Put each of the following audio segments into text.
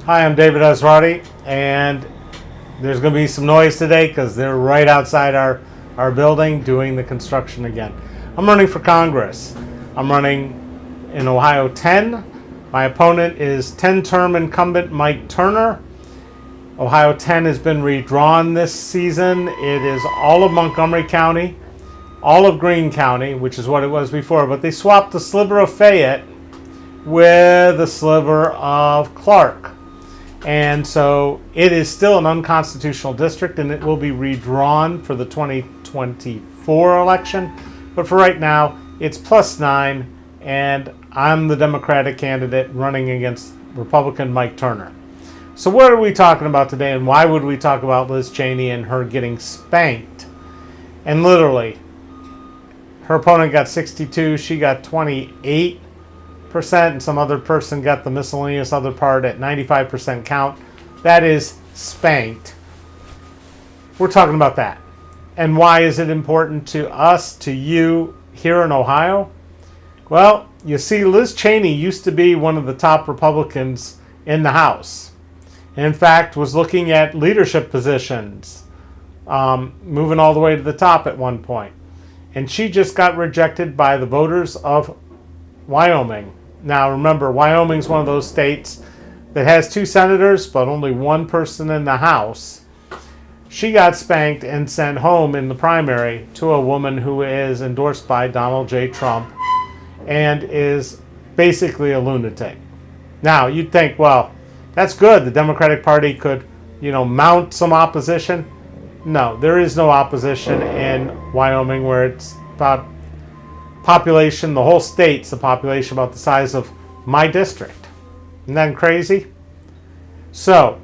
Hi, I'm David Esrati, and there's going to be some noise today because they're right outside our building doing the construction again. I'm running for Congress. I'm running in Ohio 10. My opponent is 10-term incumbent Mike Turner. Ohio 10 has been redrawn this season. It is all of Montgomery County, all of Greene County, which is what it was before, but they swapped the sliver of Fayette with the sliver of Clark. And so it is still an unconstitutional district, and it will be redrawn for the 2024 election. But for right now, it's +9, and I'm the Democratic candidate running against Republican Mike Turner. So what are we talking about today, and why would we talk about Liz Cheney and her getting spanked? And literally, her opponent got 62, she got 28%, and some other person got the miscellaneous other part at 95% count. That is spanked. We're talking about that. And why is it important to us, to you, here in Ohio? Well, you see, Liz Cheney used to be one of the top Republicans in the House. And in fact, was looking at leadership positions, moving all the way to the top at one point. And she just got rejected by the voters of Wyoming. Now remember, Wyoming's one of those states that has 2 senators, but only 1 person in the House. She got spanked and sent home in the primary to a woman who is endorsed by Donald J. Trump and is basically a lunatic. Now, you'd think, well, that's good. The Democratic Party could, mount some opposition. No, there is no opposition in Wyoming, where it's about population, the whole state's the population about the size of my district. Isn't that crazy? So,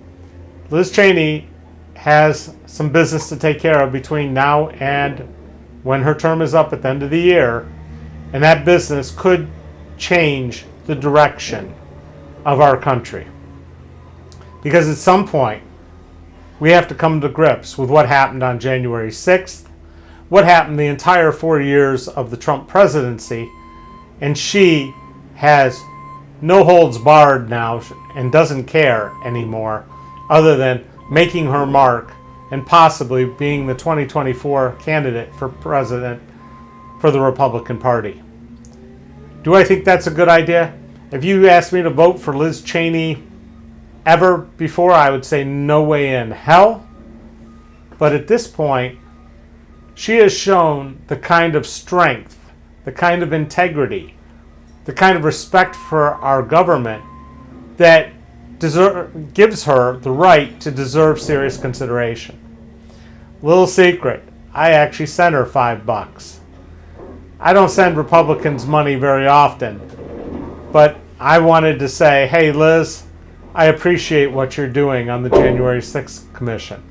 Liz Cheney has some business to take care of between now and when her term is up at the end of the year, and that business could change the direction of our country. Because at some point, we have to come to grips with what happened on January 6th, what happened the entire 4 years of the Trump presidency, and she has no holds barred now and doesn't care anymore other than making her mark and possibly being the 2024 candidate for president for the Republican Party. Do I think that's a good idea? If you asked me to vote for Liz Cheney ever before, I would say no way in hell. But at this point, she has shown the kind of strength, the kind of integrity, the kind of respect for our government that gives her the right to deserve serious consideration. Little secret, I actually sent her $5. I don't send Republicans money very often, but I wanted to say, hey Liz, I appreciate what you're doing on the January 6th Commission.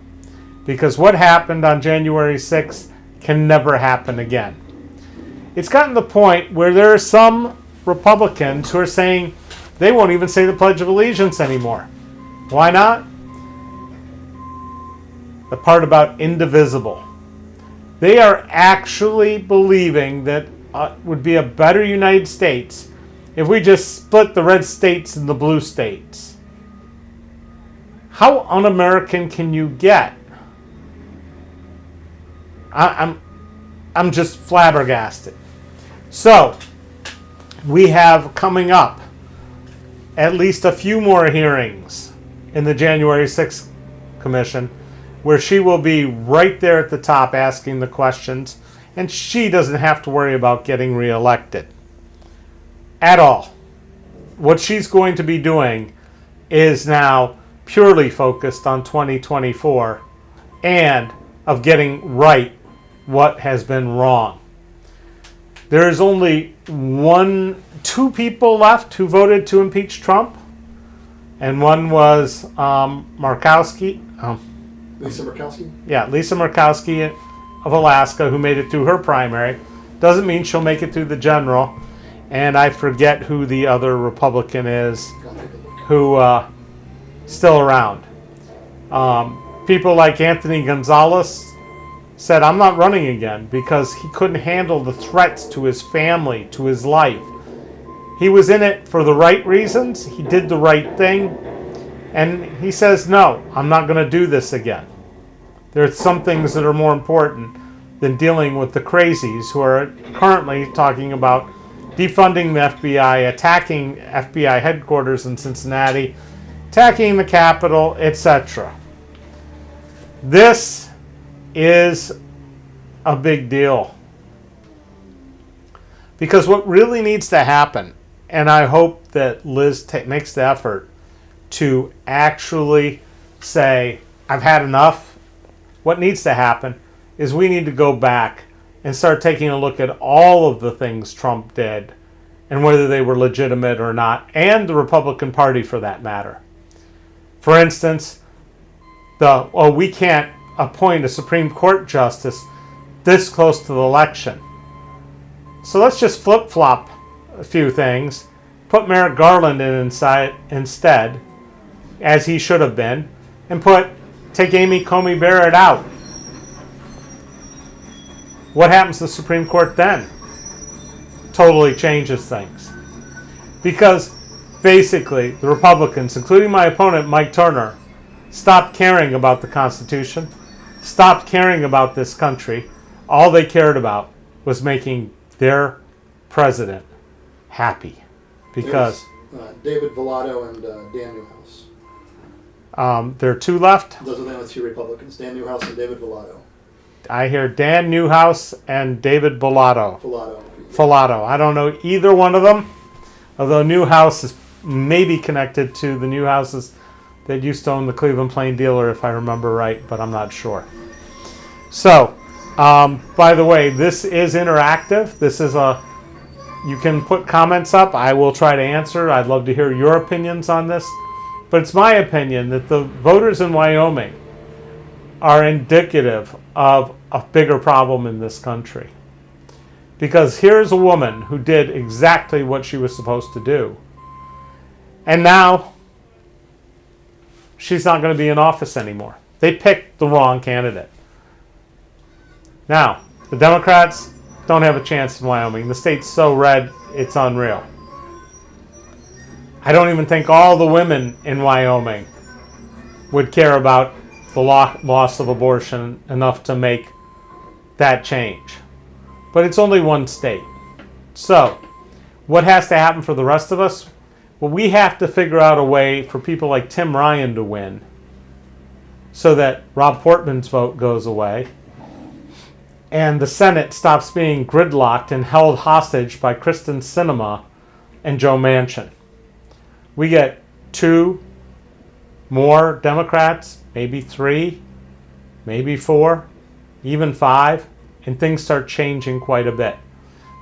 Because what happened on January 6th can never happen again. It's gotten to the point where there are some Republicans who are saying they won't even say the Pledge of Allegiance anymore. Why not? The part about indivisible. They are actually believing that it would be a better United States if we just split the red states and the blue states. How un-American can you get? I'm just flabbergasted. So, we have coming up at least a few more hearings in the January 6th Commission where she will be right there at the top asking the questions, and she doesn't have to worry about getting reelected at all. What she's going to be doing is now purely focused on 2024 and of getting right what has been wrong. There is only 2 people left who voted to impeach Trump, and one was Murkowski. Lisa Murkowski? Yeah, Lisa Murkowski of Alaska, who made it through her primary. Doesn't mean she'll make it through the general. And I forget who the other Republican is who still around. People like Anthony Gonzalez said, I'm not running again because he couldn't handle the threats to his family, to his life. He was in it for the right reasons. He did the right thing. And he says, no, I'm not going to do this again. There are some things that are more important than dealing with the crazies who are currently talking about defunding the FBI, attacking FBI headquarters in Cincinnati, attacking the Capitol, etc. This is a big deal. Because what really needs to happen, and I hope that Liz makes the effort to actually say, I've had enough. What needs to happen is we need to go back and start taking a look at all of the things Trump did and whether they were legitimate or not, and the Republican Party for that matter. For instance, we can't appoint a Supreme Court justice this close to the election. So let's just flip-flop a few things, put Merrick Garland in instead, as he should have been, and take Amy Coney Barrett out. What happens to the Supreme Court then? Totally changes things. Because basically the Republicans, including my opponent Mike Turner, stopped caring about the Constitution, stopped caring about this country. All they cared about was making their president happy. Because David Villado and Dan Newhouse. There are two left. Those are the only two Republicans, Dan Newhouse and David Villado. I hear Dan Newhouse and David Villado. Villado. I don't know either one of them, although Newhouse is maybe connected to the Newhouses that used to own the Cleveland Plain Dealer, if I remember right, but I'm not sure. So, by the way, this is interactive. You can put comments up. I will try to answer. I'd love to hear your opinions on this. But it's my opinion that the voters in Wyoming are indicative of a bigger problem in this country. Because here's a woman who did exactly what she was supposed to do. And now she's not going to be in office anymore. They picked the wrong candidate. Now, the Democrats don't have a chance in Wyoming. The state's so red, it's unreal. I don't even think all the women in Wyoming would care about the loss of abortion enough to make that change. But it's only one state. So, what has to happen for the rest of us? Well, we have to figure out a way for people like Tim Ryan to win so that Rob Portman's vote goes away and the Senate stops being gridlocked and held hostage by Kristen Sinema and Joe Manchin. We get 2 more Democrats, maybe 3, maybe 4, even 5, and things start changing quite a bit.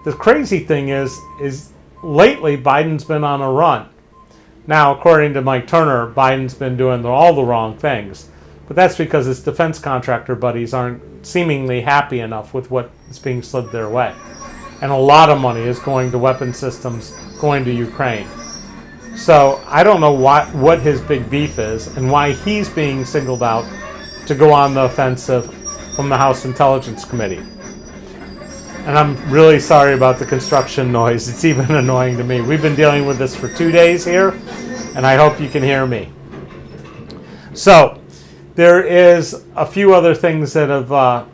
The crazy thing is lately Biden's been on a run. Now, according to Mike Turner, Biden's been doing all the wrong things. But that's because his defense contractor buddies aren't seemingly happy enough with what is being slid their way. And a lot of money is going to weapon systems going to Ukraine. So I don't know what his big beef is and why he's being singled out to go on the offensive from the House Intelligence Committee. And I'm really sorry about the construction noise. It's even annoying to me. We've been dealing with this for 2 days here, and I hope you can hear me. So, there is a few other things that have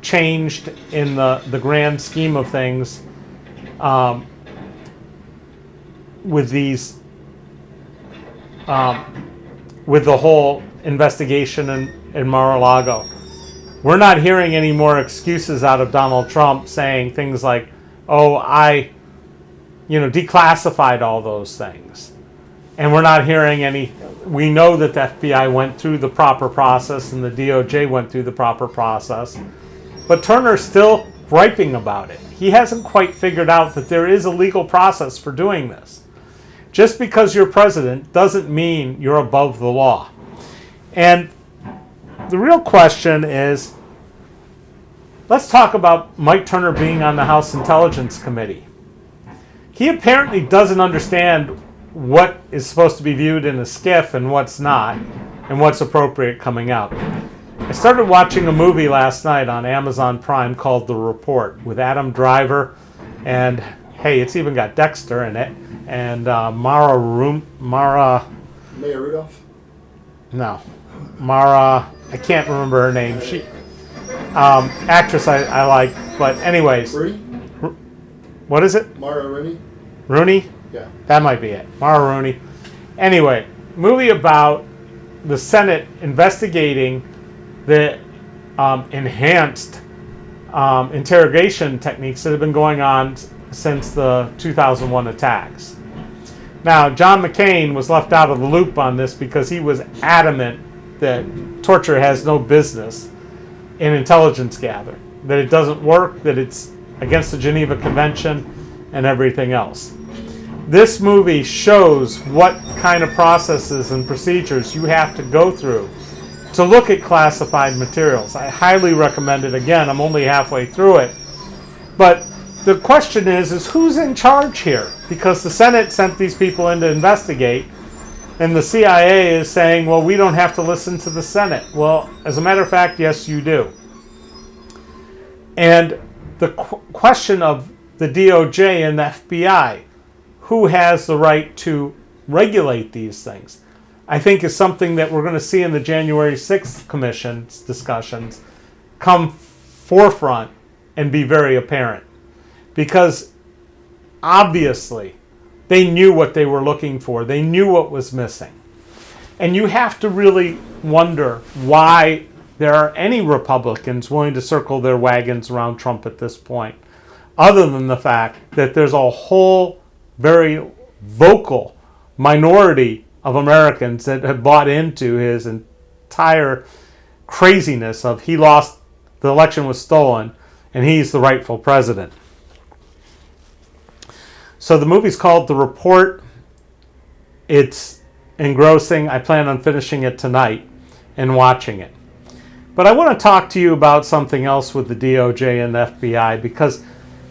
changed in the grand scheme of things with these, with the whole investigation in Mar-a-Lago. We're not hearing any more excuses out of Donald Trump saying things like, oh, I declassified all those things. And we're not hearing any. We know that the FBI went through the proper process and the DOJ went through the proper process. But Turner's still griping about it. He hasn't quite figured out that there is a legal process for doing this. Just because you're president doesn't mean you're above the law. And the real question is, let's talk about Mike Turner being on the House Intelligence Committee. He apparently doesn't understand what is supposed to be viewed in a skiff and what's not, and what's appropriate coming out. I started watching a movie last night on Amazon Prime called The Report with Adam Driver, and hey, it's even got Dexter in it, and Maya Rudolph. No. Mara, I can't remember her name. She, actress I like, but anyways. Rooney? What is it? Mara Rooney? Rooney? Yeah. That might be it. Mara Rooney. Anyway, movie about the Senate investigating the enhanced interrogation techniques that have been going on since the 2001 attacks. Now, John McCain was left out of the loop on this because he was adamant that torture has no business in intelligence gathering, that it doesn't work, that it's against the Geneva Convention and everything else. This movie shows what kind of processes and procedures you have to go through to look at classified materials. I highly recommend it. Again, I'm only halfway through it. But the question is who's in charge here? Because the Senate sent these people in to investigate, and the CIA is saying, well, we don't have to listen to the Senate. Well, as a matter of fact, yes, you do. And the question of the DOJ and the FBI, who has the right to regulate these things, I think is something that we're going to see in the January 6th Commission's discussions come forefront and be very apparent. Because obviously they knew what they were looking for. They knew what was missing. And you have to really wonder why there are any Republicans willing to circle their wagons around Trump at this point, other than the fact that there's a whole very vocal minority of Americans that have bought into his entire craziness of he lost, the election was stolen, and he's the rightful president. So the movie's called The Report. It's engrossing. I plan on finishing it tonight and watching it. But I want to talk to you about something else with the DOJ and the FBI, because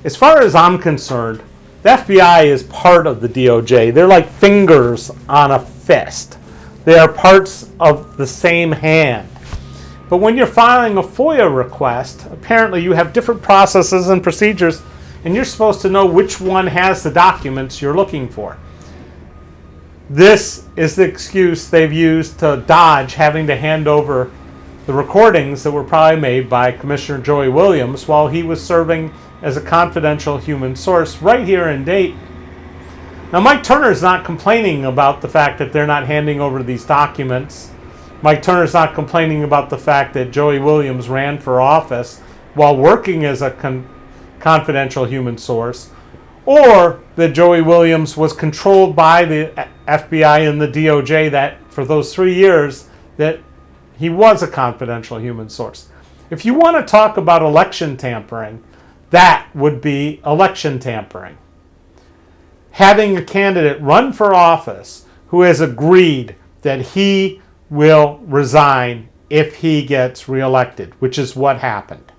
as far as I'm concerned, the FBI is part of the DOJ. They're like fingers on a fist. They are parts of the same hand. But when you're filing a FOIA request, apparently you have different processes and procedures, and you're supposed to know which one has the documents you're looking for. This is the excuse they've used to dodge having to hand over the recordings that were probably made by Commissioner Joey Williams while he was serving as a confidential human source right here in Dayton. Now, Mike Turner's not complaining about the fact that they're not handing over these documents. Mike Turner's not complaining about the fact that Joey Williams ran for office while working as a confidential human source, or that Joey Williams was controlled by the FBI and the DOJ that for those 3 years that he was a confidential human source. If you want to talk about election tampering, that would be election tampering. Having a candidate run for office who has agreed that he will resign if he gets reelected, which is what happened.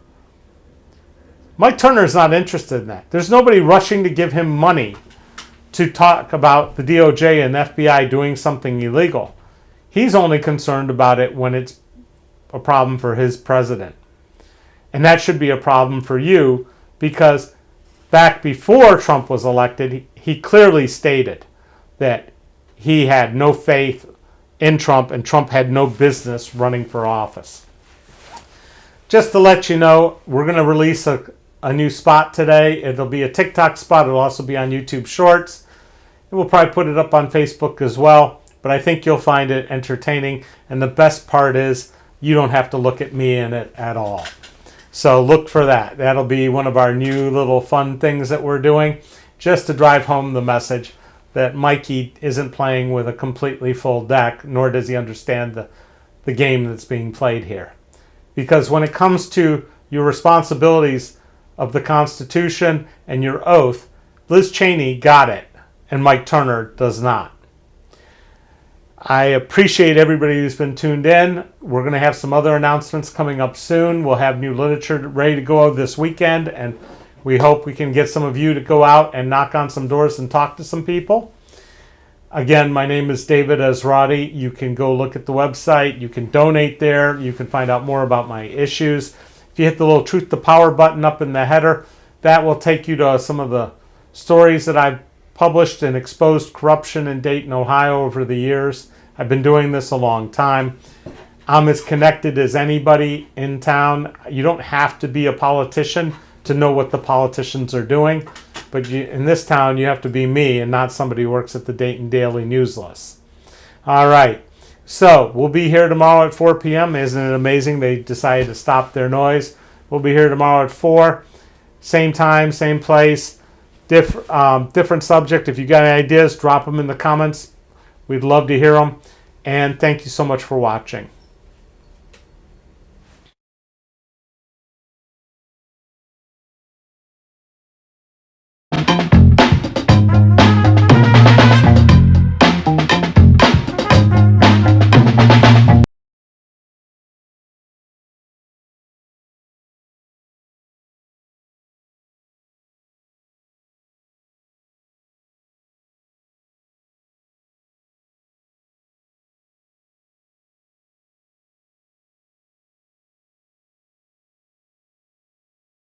Mike Turner is not interested in that. There's nobody rushing to give him money to talk about the DOJ and FBI doing something illegal. He's only concerned about it when it's a problem for his president. And that should be a problem for you, because back before Trump was elected, he clearly stated that he had no faith in Trump and Trump had no business running for office. Just to let you know, we're going to release a new spot today. It'll be a TikTok spot. It'll also be on YouTube Shorts. And we'll probably put it up on Facebook as well. But I think you'll find it entertaining. And the best part is you don't have to look at me in it at all. So look for that. That'll be one of our new little fun things that we're doing, just to drive home the message that Mikey isn't playing with a completely full deck, nor does he understand the game that's being played here. Because when it comes to your responsibilities of the Constitution and your oath, Liz Cheney got it, and Mike Turner does not. I appreciate everybody who's been tuned in. We're going to have some other announcements coming up soon. We'll have new literature ready to go this weekend, and we hope we can get some of you to go out and knock on some doors and talk to some people. Again, my name is David Esrati. You can go look at the website. You can donate there. You can find out more about my issues. If you hit the little Truth to Power button up in the header, that will take you to some of the stories that I've published and exposed corruption in Dayton, Ohio over the years. I've been doing this a long time. I'm as connected as anybody in town. You don't have to be a politician to know what the politicians are doing. But in this town, you have to be me and not somebody who works at the Dayton Daily News List. All right. So we'll be here tomorrow at 4 p.m. Isn't it amazing? They decided to stop their noise. We'll be here tomorrow at 4. Same time, same place. Different subject. If you got any ideas, drop them in the comments. We'd love to hear them. And thank you so much for watching.